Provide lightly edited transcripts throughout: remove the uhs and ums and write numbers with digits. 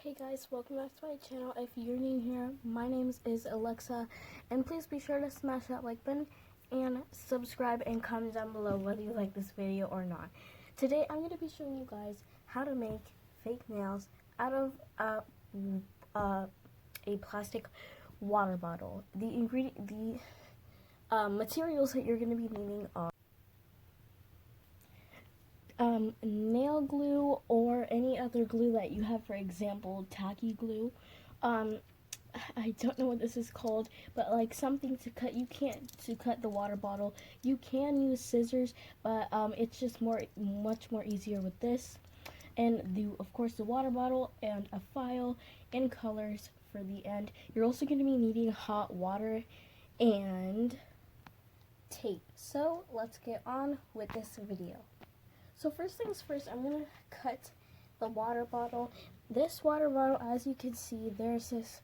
Hey guys, welcome back to my channel. If you're new here, my name is Alexa, and please be sure to smash that like button and subscribe and comment down below whether you like this video or not. Today I'm going to be showing you guys how to make fake nails out of a plastic water bottle. The materials that you're going to be needing are nail glue or any other glue that you have, for example, tacky glue. I don't know what this is called, but like something to cut. You can't to cut the water bottle. You can use scissors, but it's just much more easier with this. And of course the water bottle and a file and colors for the end. You're also going to be needing hot water and tape. So let's get on with this video. So first things first, I'm going to cut the water bottle. This water bottle, as you can see, there's this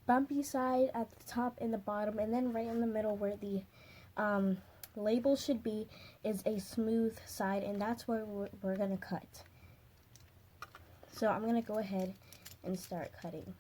bumpy side at the top and the bottom, and then right in the middle where the label should be is a smooth side, and that's where we're going to cut. So I'm going to go ahead and start cutting.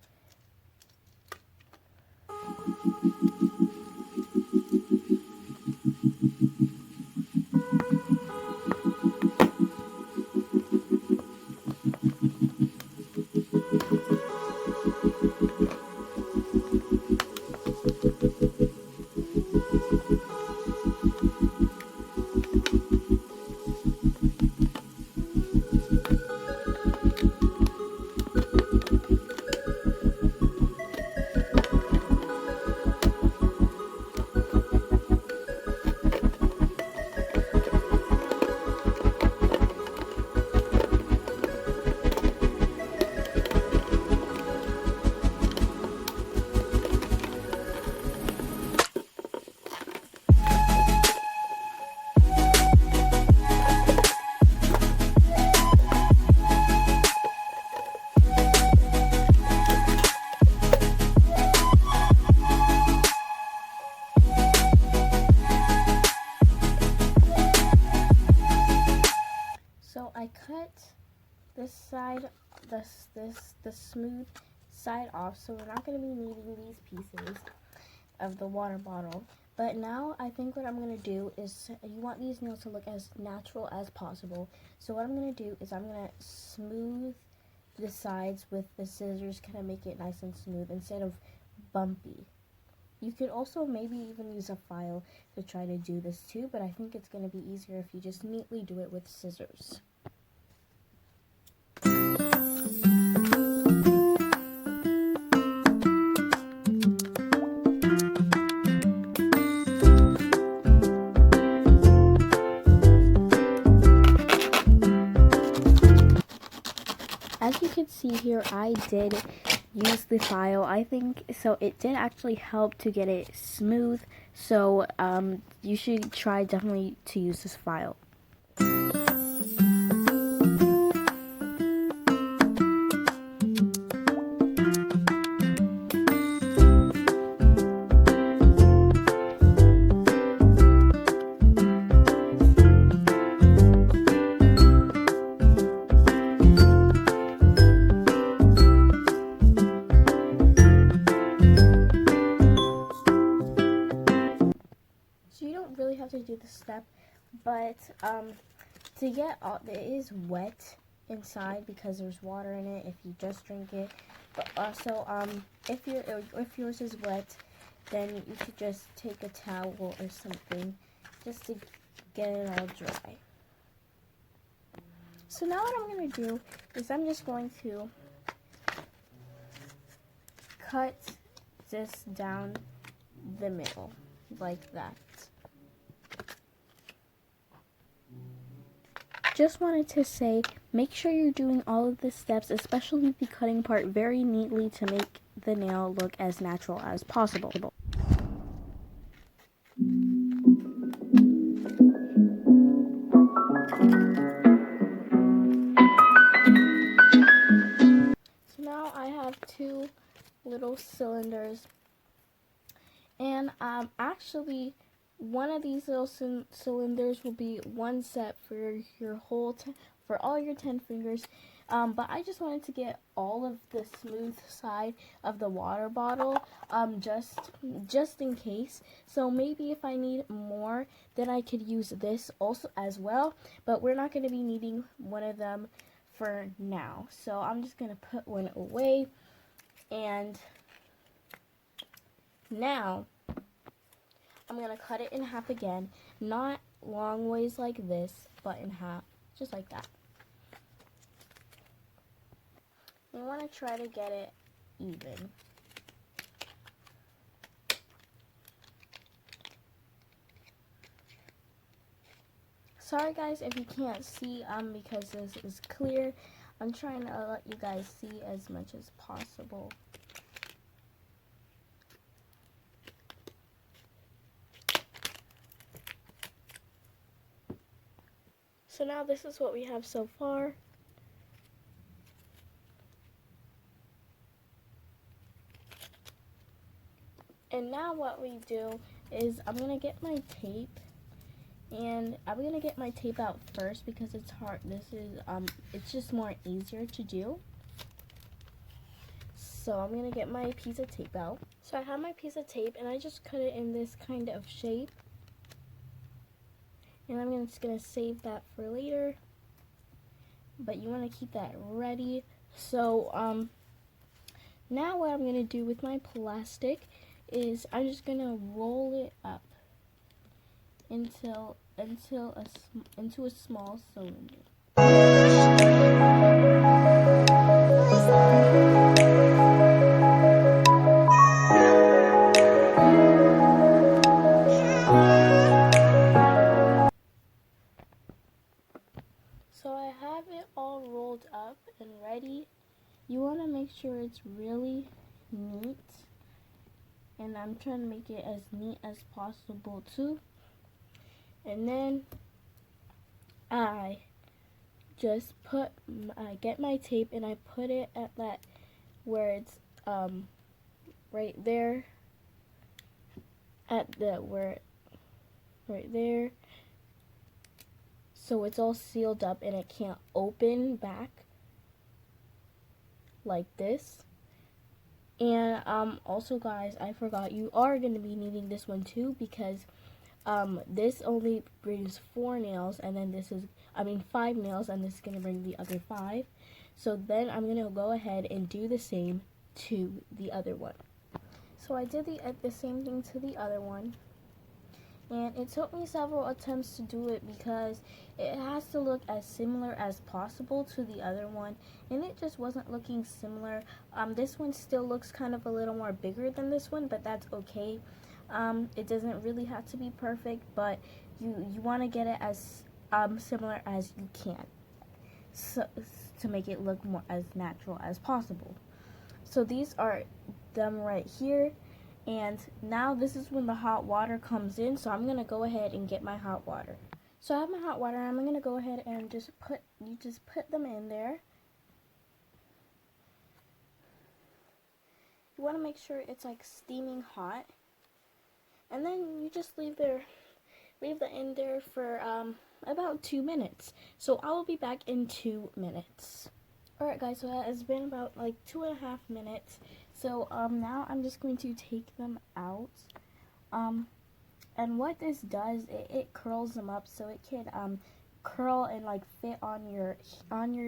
So I cut this side, the smooth side off, so we're not going to be needing these pieces of the water bottle. But now I think what I'm going to do is, you want these nails to look as natural as possible. So what I'm going to do is I'm going to smooth the sides with the scissors, kind of make it nice and smooth instead of bumpy. You could also maybe even use a file to try to do this too, but I think it's going to be easier if you just neatly do it with scissors. As you can see here, I did use the file. I think so it did actually help to get it smooth, so you should try definitely to use this file. Really have to do this step, but to get all, it is wet inside because there's water in it if you just drink it. But also if yours is wet, then you could just take a towel or something just to get it all dry. So now what I'm going to do is I'm just going to cut this down the middle like that. Just wanted to say, make sure you're doing all of the steps, especially the cutting part, very neatly to make the nail look as natural as possible. So now I have two little cylinders, and actually one of these little cylinders will be one set for your whole for all your 10 fingers. But I just wanted to get all of the smooth side of the water bottle, just in case. So maybe if I need more, then I could use this also as well. But we're not going to be needing one of them for now. So I'm just going to put one away. And now I'm going to cut it in half again. Not long ways like this, but in half, just like that. You want to try to get it even. Sorry guys if you can't see because this is clear. I'm trying to let you guys see as much as possible. So now this is what we have so far. And now what we do is I'm going to get my tape. And I'm going to get my tape out first because it's hard. It's just more easier to do. So I'm going to get my piece of tape out. So I have my piece of tape and I just cut it in this kind of shape. And I'm just going to save that for later. But you want to keep that ready. So now what I'm going to do with my plastic is I'm just going to roll it up into a small cylinder. So I have it all rolled up and ready. You want to make sure it's really neat, and I'm trying to make it as neat as possible too. And then I just I get my tape and I put it at that where it's right there, right there, so it's all sealed up and it can't open back like this. And also guys, I forgot, you are going to be needing this one too, because this only brings 4 nails, and then 5 nails, and this is going to bring the other 5. So then I'm going to go ahead and do the same to the other one. So I did the same thing to the other one, and it took me several attempts to do it because it has to look as similar as possible to the other one, and it just wasn't looking similar. This one still looks kind of a little more bigger than this one, but that's okay. It doesn't really have to be perfect, but you want to get it as similar as you can, so to make it look more as natural as possible. So these are them right here, and now this is when the hot water comes in. So I'm gonna go ahead and get my hot water. So I have my hot water, and I'm gonna go ahead and just put them in there. You want to make sure it's like steaming hot, and then you just leave that in there for about 2 minutes. So I will be back in 2 minutes. Alright guys, so that has been about like 2.5 minutes. So now I'm just going to take them out. And what this does, it curls them up so it can curl and like fit on your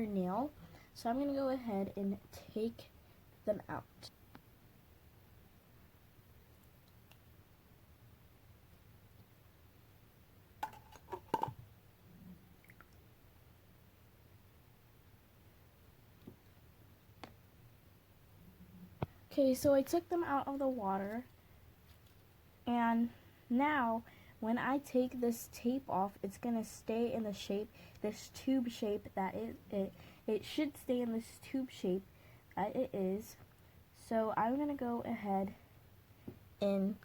nail. So I'm gonna go ahead and take them out. Okay, so I took them out of the water, and now when I take this tape off, it's gonna stay in the shape, this tube shape that it should stay in this tube shape that it is. So I'm gonna go ahead and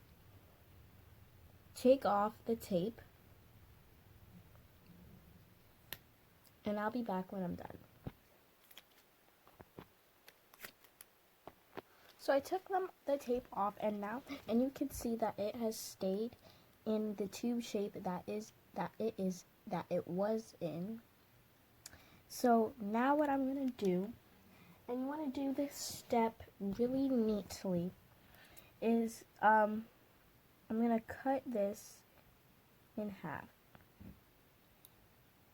take off the tape, and I'll be back when I'm done. So I took the tape off, and you can see that it has stayed in the tube shape that it was in. So now what I'm going to do, and you want to do this step really neatly, is I'm going to cut this in half.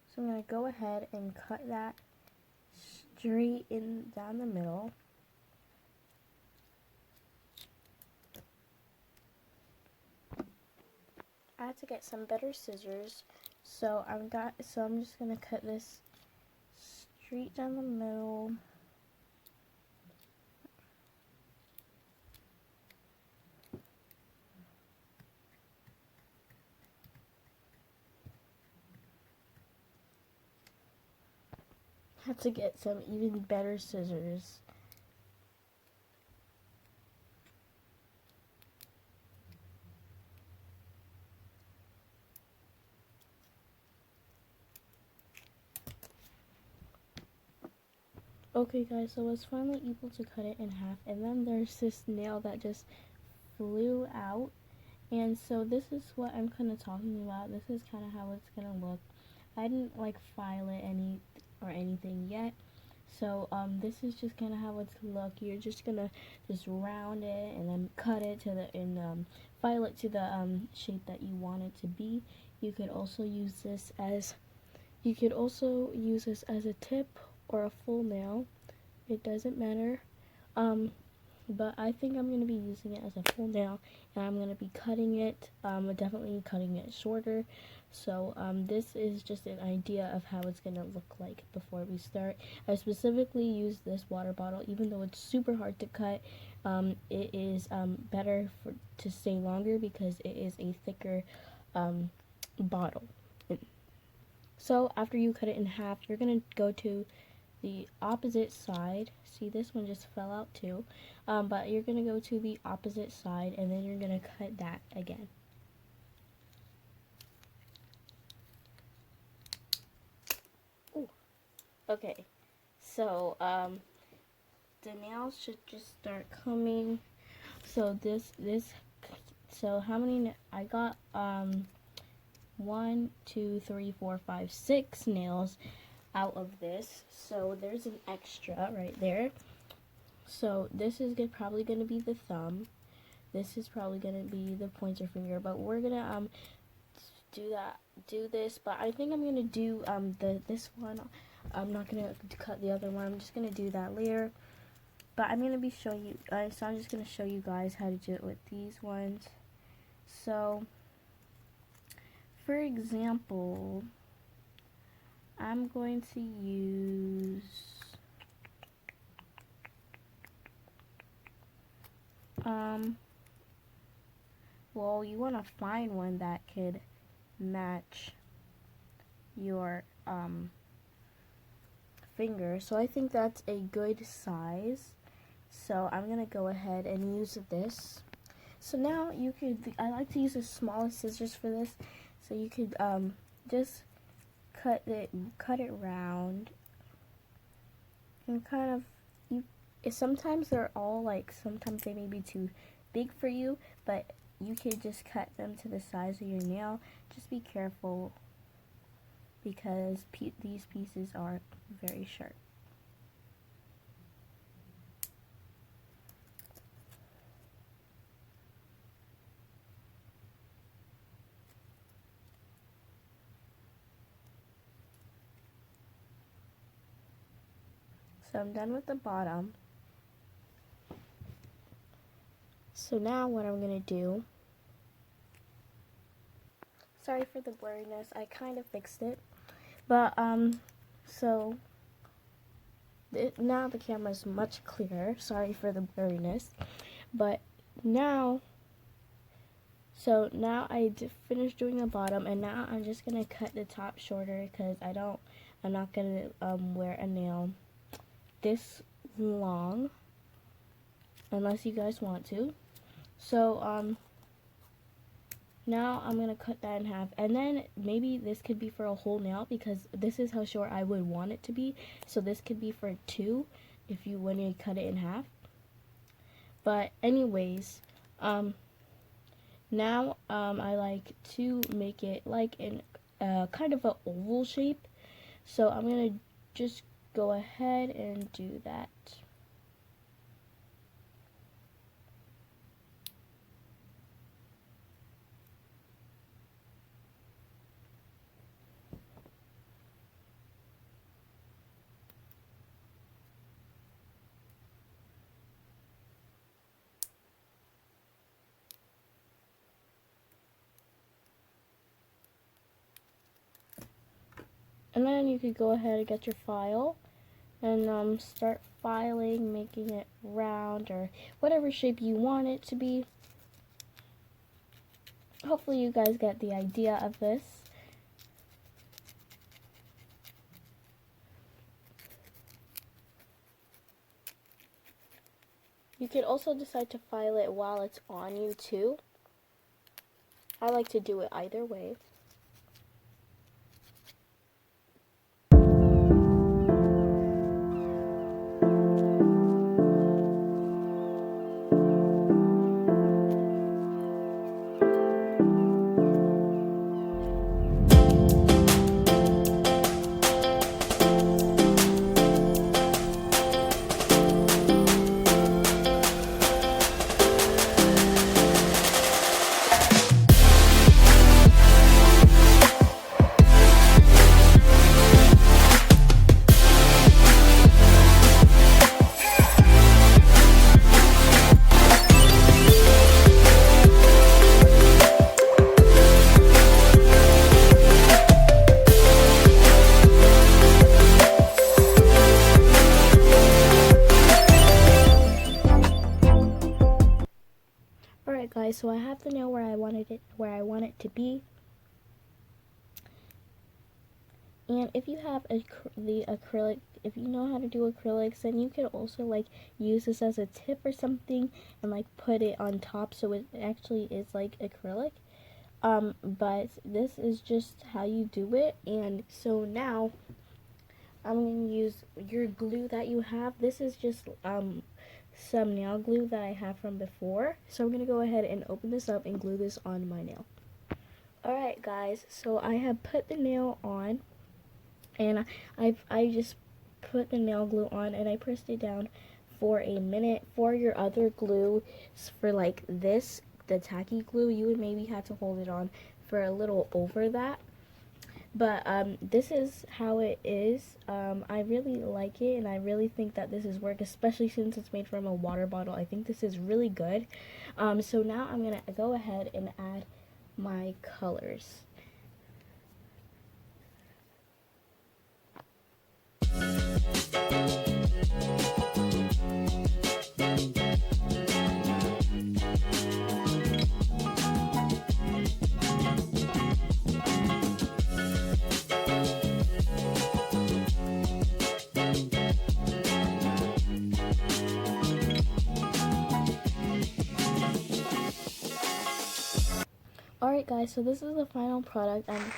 So I'm going to go ahead and cut that straight in down the middle. I had to get some better scissors, so I'm just going to cut this straight down the middle. Had to get some even better scissors. Okay guys, so I was finally able to cut it in half, and then there's this nail that just flew out, and so this is what I'm kind of talking about. This is kind of how it's gonna look. I didn't like file it anything yet, so this is just kind of how it's look. You're just gonna just round it and then cut it to file it to the shape that you want it to be. You could also use this as a tip or a full nail. It doesn't matter. But I think I'm going to be using it as a full nail, and I'm going to be cutting it, definitely cutting it shorter. So this is just an idea of how it's going to look like before we start. I specifically used this water bottle, even though it's super hard to cut. It is better to stay longer because it is a thicker bottle. So after you cut it in half, you're going to go to the opposite side. See, this one just fell out too. But you're going to go to the opposite side, and then you're going to cut that again. Ooh. Okay, so the nails should just start coming. So so how many, I got 1, 2, 3, 4, 5, 6 nails out of this, so there's an extra right there. So this is probably going to be the thumb, this is probably going to be the pointer finger, but we're going to do this, but I think I'm going to do this one. I'm not going to cut the other one, I'm just going to do that later, but I'm going to be showing you, so I'm just going to show you guys how to do it with these ones. So for example, I'm going to use well, you want to find one that could match your finger. So I think that's a good size. So I'm going to go ahead and use this. So now I like to use the smallest scissors for this. So you could just cut it round, and kind of sometimes they're all sometimes they may be too big for you, but you could just cut them to the size of your nail. Just be careful because these pieces are very sharp. So I'm done with the bottom. So now what I'm going to do, sorry for the blurriness, I kind of fixed it, but so now the camera is much clearer. Sorry for the blurriness, but now, so now I finished doing the bottom, and now I'm just going to cut the top shorter because I'm not going to wear a nail this long unless you guys want to. So now I'm going to cut that in half, and then maybe this could be for a whole nail because this is how short I would want it to be. So this could be for 2 when you cut it in half. But anyways, now I like to make it like in kind of an oval shape. So I'm going to just go ahead and do that. And then you could go ahead and get your file and start filing, making it round or whatever shape you want it to be. Hopefully you guys get the idea of this. You could also decide to file it while it's on you too. I like to do it either way. Alright guys, so I have the nail where I want it to be. And if you have the acrylic, if you know how to do acrylics, then you could also like use this as a tip or something and like put it on top so it actually is like acrylic. But this is just how you do it. And so now I'm going to use your glue that you have. This is just some nail glue that I have from before. So I'm going to go ahead and open this up and glue this on my nail. Alright guys, so I have put the nail on. And I just put the nail glue on and I pressed it down for a minute. For your other glue, for like this, the tacky glue, you would maybe have to hold it on for a little over that. But this is how it is. I really like it and I really think that this is work, especially since it's made from a water bottle. I think this is really good. So now I'm going to go ahead and add my colors. Alright guys, so this is the final product. I'm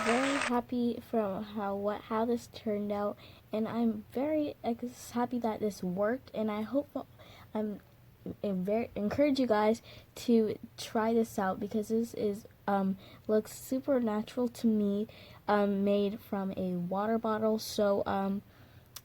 very happy from how this turned out, and I'm very happy that this worked, and I hope encourage you guys to try this out because this is looks super natural to me, made from a water bottle. So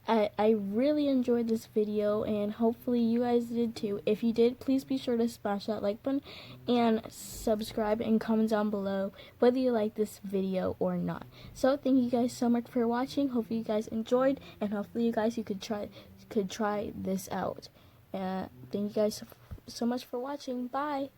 I really enjoyed this video and hopefully you guys did too. If you did, please be sure to smash that like button and subscribe and comment down below whether you like this video or not. So thank you guys so much for watching. Hopefully you guys enjoyed and hopefully you guys could try this out. Thank you guys so much for watching. Bye.